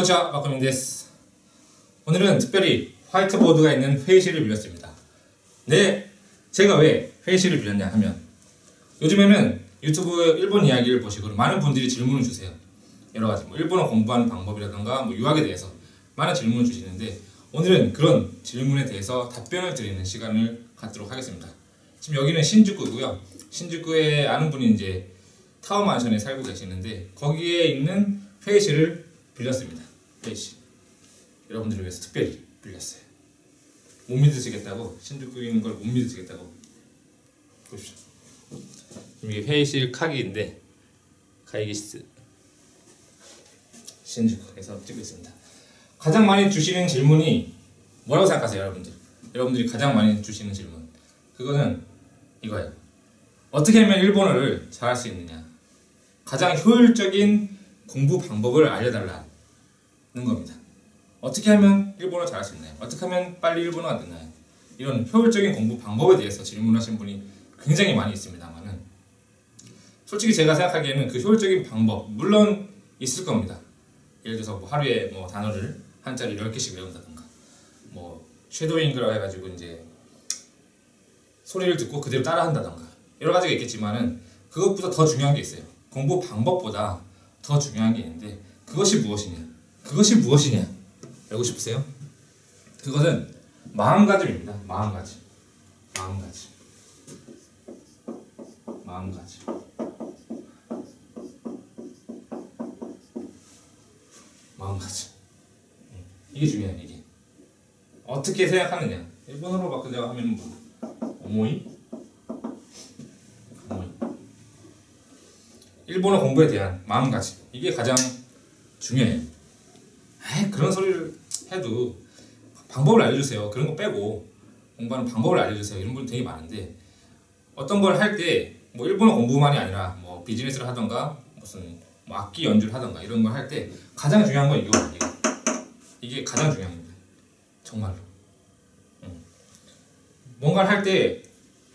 고니치와 마코민 데스. 오늘은 특별히 화이트보드가 있는 회의실을 빌렸습니다. 네, 제가 왜 회의실을 빌렸냐 하면 요즘에는 유튜브 일본 이야기를 보시고 많은 분들이 질문을 주세요. 여러가지 일본어 공부하는 방법이라던가 유학에 대해서 많은 질문을 주시는데 오늘은 그런 질문에 대해서 답변을 드리는 시간을 갖도록 하겠습니다. 지금 여기는 신주쿠고요. 신주쿠에 아는 분이 이제 타워 만션에 살고 계시는데 거기에 있는 회의실을 빌렸습니다. 회의실. 여러분들을 위해서 특별히 빌렸어요. 못 믿으시겠다고, 신주쿠에 있는 걸 못 믿으시겠다고. 보십시오. 지금 이게 회의실 카기인데 카이기시스 신주쿠에서 찍고 있습니다. 가장 많이 주시는 질문이 뭐라고 생각하세요, 여러분들? 여러분들이 가장 많이 주시는 질문. 그거는 이거예요. 어떻게 하면 일본어를 잘할 수 있느냐? 가장 효율적인 공부 방법을 알려달라는 겁니다. 어떻게 하면 일본어 잘할 수 있나요? 어떻게 하면 빨리 일본어가 되나요? 이런 효율적인 공부 방법에 대해서 질문하신 분이 굉장히 많이 있습니다만은 솔직히 제가 생각하기에는 그 효율적인 방법 물론 있을 겁니다. 예를 들어서 하루에 단어를 한자를 10개씩 외운다던가 쉐도잉이라고 해가지고 이제 소리를 듣고 그대로 따라 한다던가 여러 가지가 있겠지만은 그것보다 더 중요한 게 있어요. 공부 방법보다 더 중요한 게 있는데 그것이 무엇이냐? 그것이 무엇이냐? 알고 싶으세요? 그것은 마음가짐입니다. 마음가짐. 마음가짐. 마음가짐. 마음가짐. 이게 중요해요. 이게 어떻게 생각하느냐. 일본어로 바꾸자고 하면 오모이? 일본어 공부에 대한 마음가짐. 이게 가장 중요해요. 그런 소리를 해도 방법을 알려주세요. 그런 거 빼고 공부하는 방법을 알려주세요. 이런 분들 되게 많은데 어떤 걸 할 때 일본어 공부만이 아니라 비즈니스를 하던가 무슨 악기 연주를 하던가 이런 걸 할 때 가장 중요한 건 이거거든요. 이게 가장 중요한 겁니다. 정말로. 뭔가를 할 때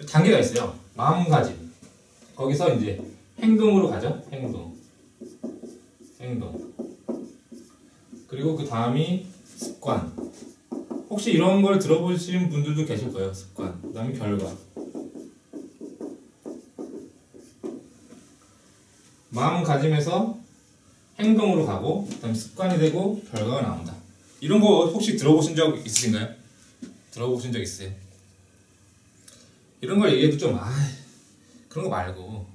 단계가 있어요. 마음가짐. 거기서 이제 행동으로 가죠. 행동. 그리고 그 다음이 습관. 혹시 이런 걸 들어보신 분들도 계실 거예요. 습관. 그 다음에 결과. 마음가짐에서 행동으로 가고 그 다음에 습관이 되고 결과가 나온다. 이런 거 혹시 들어보신 적 있으신가요? 들어보신 적 있으세요? 이런 걸 얘기해도 좀 그런 거 말고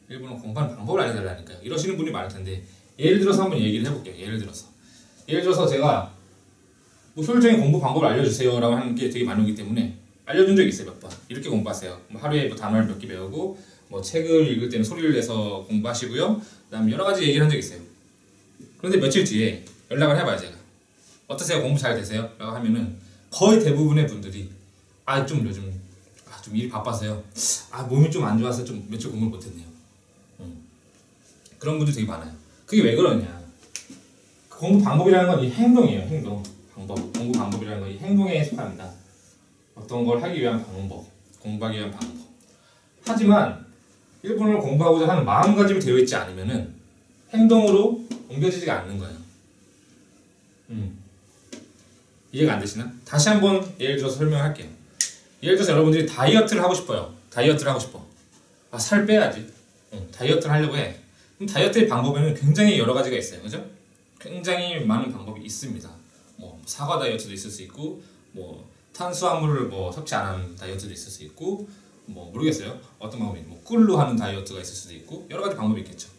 일본어 공부하는 방법을 알려달라니까요. 이러시는 분이 많을 텐데 예를 들어서 한번 얘기를 해볼게요. 예를 들어서 제가 효율적인 공부 방법을 알려주세요 라고 하는 게 되게 많이 오기 때문에 알려준 적이 있어요. 몇 번. 이렇게 공부하세요. 하루에 단어를 몇 개 배우고 책을 읽을 때는 소리를 내서 공부하시고요. 그 다음에 여러 가지 얘기를 한 적이 있어요. 그런데 며칠 뒤에 연락을 해봐요. 제가 어떠세요? 공부 잘 되세요? 라고 하면은 거의 대부분의 분들이 좀 요즘 좀 일이 바빠서요. 몸이 좀 안 좋아서 좀 며칠 공부를 못했네요. 그런 분들이 되게 많아요. 그게 왜 그러냐? 공부 방법이라는 건 이 행동이에요. 행동. 공부 방법이라는 건 이 행동에 속합니다. 어떤 걸 하기 위한 방법, 공부하기 위한 방법. 하지만 일본어를 공부하고자 하는 마음가짐이 되어 있지 않으면은 행동으로 옮겨지지가 않는 거예요. 이해가 안 되시나? 다시 한번 예를 들어서 설명할게요. 예를 들어서 여러분들이 다이어트를 하고 싶어요. 다이어트를 하고 싶어. 살 빼야지. 다이어트를 하려고 해. 그럼 다이어트의 방법에는 굉장히 여러 가지가 있어요. 그죠? 굉장히 많은 방법이 있습니다. 사과 다이어트도 있을 수 있고, 탄수화물을 섭취 안 하는 다이어트도 있을 수 있고, 모르겠어요. 어떤 방법이 꿀로 하는 다이어트가 있을 수도 있고, 여러 가지 방법이 있겠죠.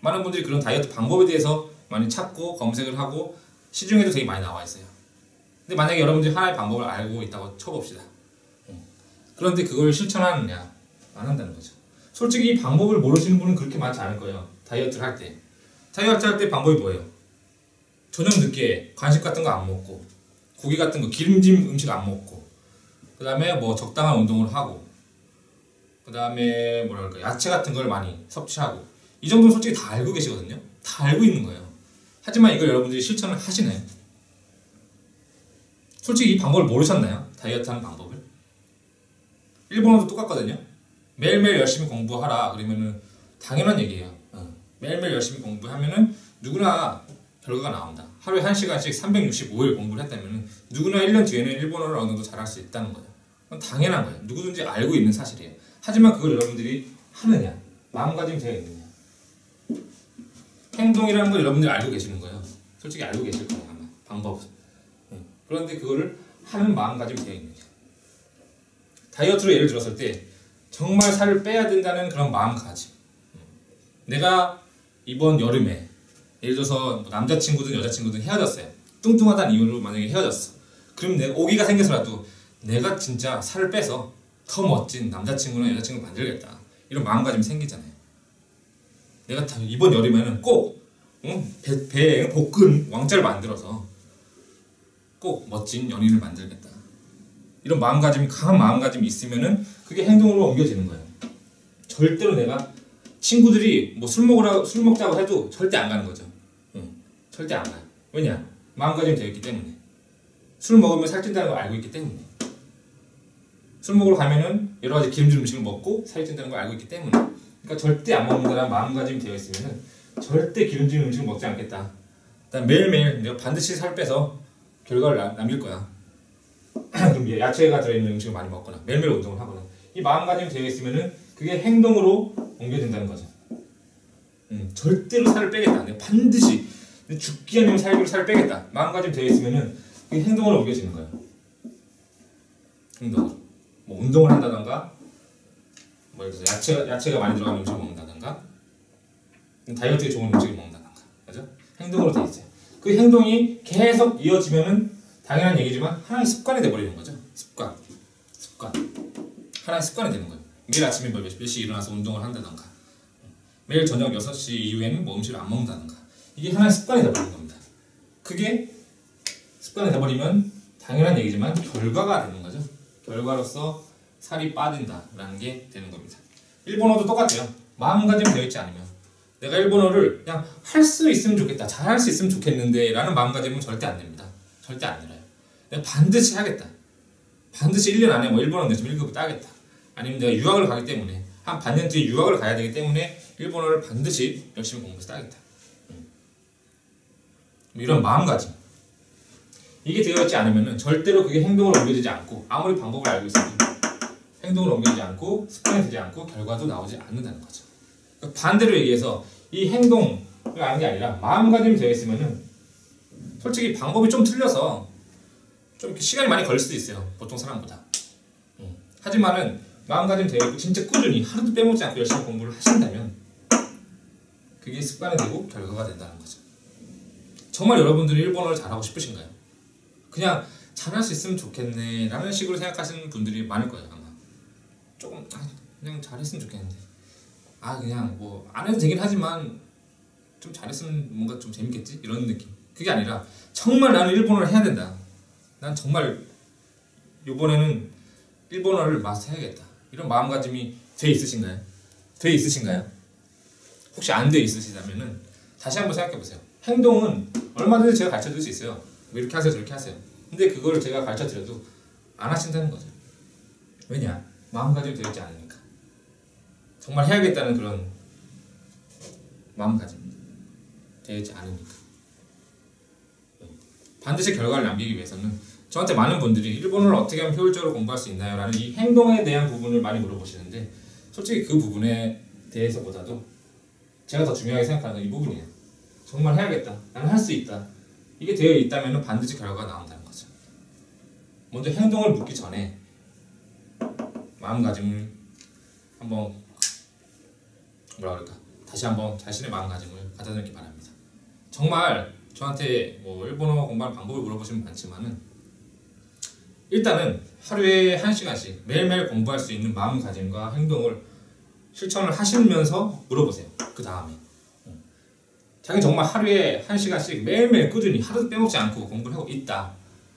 많은 분들이 그런 다이어트 방법에 대해서 많이 찾고 검색을 하고 시중에도 되게 많이 나와 있어요. 근데 만약에 여러분들이 하나의 방법을 알고 있다고 쳐봅시다. 그런데 그걸 실천하느냐? 안 한다는 거죠. 솔직히 이 방법을 모르시는 분은 그렇게 많지 않을 거예요. 다이어트를 할 때. 다이어트 할 때 방법이 뭐예요? 저녁 늦게 간식 같은 거 안 먹고 고기 같은 거 기름진 음식 안 먹고 그 다음에 적당한 운동을 하고 그 다음에 야채 같은 걸 많이 섭취하고 이 정도는 솔직히 다 알고 계시거든요. 다 알고 있는 거예요. 하지만 이걸 여러분들이 실천을 하시나요? 솔직히 이 방법을 모르셨나요? 다이어트 하는 방법을? 일본어도 똑같거든요. 매일매일 열심히 공부하라 그러면은 당연한 얘기예요. 매일매일 열심히 공부하면은 누구나 결과가 나온다. 하루에 1시간씩 365일 공부를 했다면 누구나 1년 뒤에는 일본어를 어느 정도 잘할 수 있다는 거예요. 그건 당연한 거예요. 누구든지 알고 있는 사실이에요. 하지만 그걸 여러분들이 하느냐, 마음가짐이 되어 있느냐. 행동이라는 걸 여러분들이 알고 계시는 거예요. 솔직히 알고 계실 거예요. 아마 방법은. 그런데 그거를 하는 마음가짐이 되어 있느냐. 다이어트로 예를 들었을 때 정말 살을 빼야 된다는 그런 마음가짐. 내가 이번 여름에 예를 들어서 남자친구든 여자친구든 헤어졌어요. 뚱뚱하다는 이유로 만약에 헤어졌어. 그럼 내가 오기가 생겨서라도 내가 진짜 살을 빼서 더 멋진 남자친구나 여자친구 만들겠다. 이런 마음가짐이 생기잖아요. 내가 이번 여름에는 꼭 배에 복근 왕자를 만들어서 꼭 멋진 연인을 만들겠다. 이런 마음가짐이, 강한 마음가짐이 있으면은 그게 행동으로 옮겨지는 거예요. 절대로 내가 친구들이 뭐 술 먹자고 해도 절대 안 가는 거죠. 절대 안 가요. 왜냐? 마음가짐이 되어 있기 때문에. 술 먹으면 살찐다는 걸 알고 있기 때문에. 술 먹으러 가면은 여러 가지 기름진 음식을 먹고 살찐다는 걸 알고 있기 때문에. 그러니까 절대 안 먹는다는 마음가짐이 되어 있으면은 절대 기름진 음식을 먹지 않겠다. 일단 매일매일 내가 반드시 살 빼서 결과를 남길 거야. 그럼 야채가 들어있는 음식을 많이 먹거나 매일매일 운동을 하거나 이 마음가짐이 되어 있으면은 그게 행동으로 옮겨진다는 거죠. 절대로 살을 빼겠다. 내가 반드시 죽기 아니면 살기로 살을 빼겠다. 마음가짐이 되어 있으면은 그게 행동으로 옮겨지는 거예요. 행동으로. 뭐 운동을 한다던가, 뭐 예를 들어서 야채가 많이 들어가는 음식을 먹는다던가, 다이어트에 좋은 음식을 먹는다던가, 그죠? 행동으로 되어 있어요. 그 행동이 계속 이어지면은 당연한 얘기지만 하나의 습관이 돼버리는 거죠. 습관. 하나의 습관이 되는 거예요. 매일 아침에 몇 시에 일어나서 운동을 한다던가, 매일 저녁 6시 이후에는 뭐 음식을 안 먹는다던가, 이게 하나의 습관이 돼버리는 겁니다. 그게 습관이 돼버리면 당연한 얘기지만 결과가 되는 거죠. 결과로서 살이 빠진다라는 게 되는 겁니다. 일본어도 똑같아요. 마음가짐이 되어 있지 않으면 내가 일본어를 그냥 할 수 있으면 좋겠다, 잘할 수 있으면 좋겠는데 라는 마음가짐은 절대 안 됩니다. 절대 안 들어요. 내가 반드시 하겠다. 반드시 1년 안에 뭐 일본어 내서 1급을 따겠다. 아니면 내가 유학을 가기 때문에 한 반년 뒤에 유학을 가야 되기 때문에 일본어를 반드시 열심히 공부해서 따겠다. 이런 마음가짐. 이게 되어 있지 않으면 절대로 그게 행동으로 옮겨지지 않고, 아무리 방법을 알고 있어도 행동으로 옮겨지지 않고 습관이 되지 않고 결과도 나오지 않는다는 거죠. 그러니까 반대로 얘기해서 이 행동을 아는 게 아니라 마음가짐이 되어 있으면은 솔직히 방법이 좀 틀려서 좀 시간이 많이 걸릴 수도 있어요. 보통 사람보다. 하지만은 마음가짐이 되어 있고 진짜 꾸준히 하루도 빼먹지 않고 열심히 공부를 하신다면 그게 습관이 되고 결과가 된다는 거죠. 정말 여러분들이 일본어를 잘하고 싶으신가요? 그냥 잘할 수 있으면 좋겠네 라는 식으로 생각하시는 분들이 많을 거예요. 아마 조금 그냥 잘했으면 좋겠는데, 그냥 뭐 안 해도 되긴 하지만 좀 잘했으면 뭔가 좀 재밌겠지? 이런 느낌. 그게 아니라 정말 나는 일본어를 해야 된다, 난 정말 이번에는 일본어를 마스터해야겠다, 이런 마음가짐이 돼 있으신가요? 돼 있으신가요? 혹시 안 돼 있으시다면은 다시 한번 생각해 보세요. 행동은 얼마든지 제가 가르쳐 드릴 수 있어요. 뭐 이렇게 하세요, 저렇게 하세요. 근데 그거를 제가 가르쳐 드려도 안 하신다는 거죠. 왜냐? 마음가짐이 되어 있지 않으니까. 정말 해야겠다는 그런 마음가짐 되어 있지 않으니까. 반드시 결과를 남기기 위해서는 저한테 많은 분들이 일본어를 어떻게 하면 효율적으로 공부할 수 있나요? 라는 이 행동에 대한 부분을 많이 물어보시는데, 솔직히 그 부분에 대해서보다도 제가 더 중요하게 생각하는 건 이 부분이에요. 정말 해야겠다, 나는 할 수 있다, 이게 되어 있다면 반드시 결과가 나온다는 거죠. 먼저 행동을 묻기 전에 마음가짐을 한번 다시 한번 자신의 마음가짐을 가다듬기 바랍니다. 정말 저한테 뭐 일본어 공부하는 방법을 물어보시면 많지만은 일단은 하루에 1시간씩 매일매일 공부할 수 있는 마음가짐과 행동을 실천을 하시면서 물어보세요. 그 다음에 자기 정말 하루에 1시간씩 매일매일 꾸준히 하루도 빼먹지 않고 공부를 하고 있다,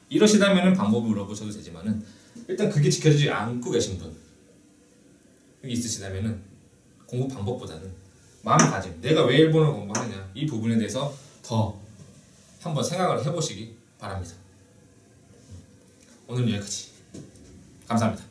이러시다면 방법을 물어보셔도 되지만은 일단 그게 지켜지지 않고 계신 분 여기 있으시다면은 공부 방법보다는 마음가짐, 내가 왜 일본어를 공부하느냐, 이 부분에 대해서 더 한번 생각을 해보시기 바랍니다. 오늘은 여기까지. 감사합니다.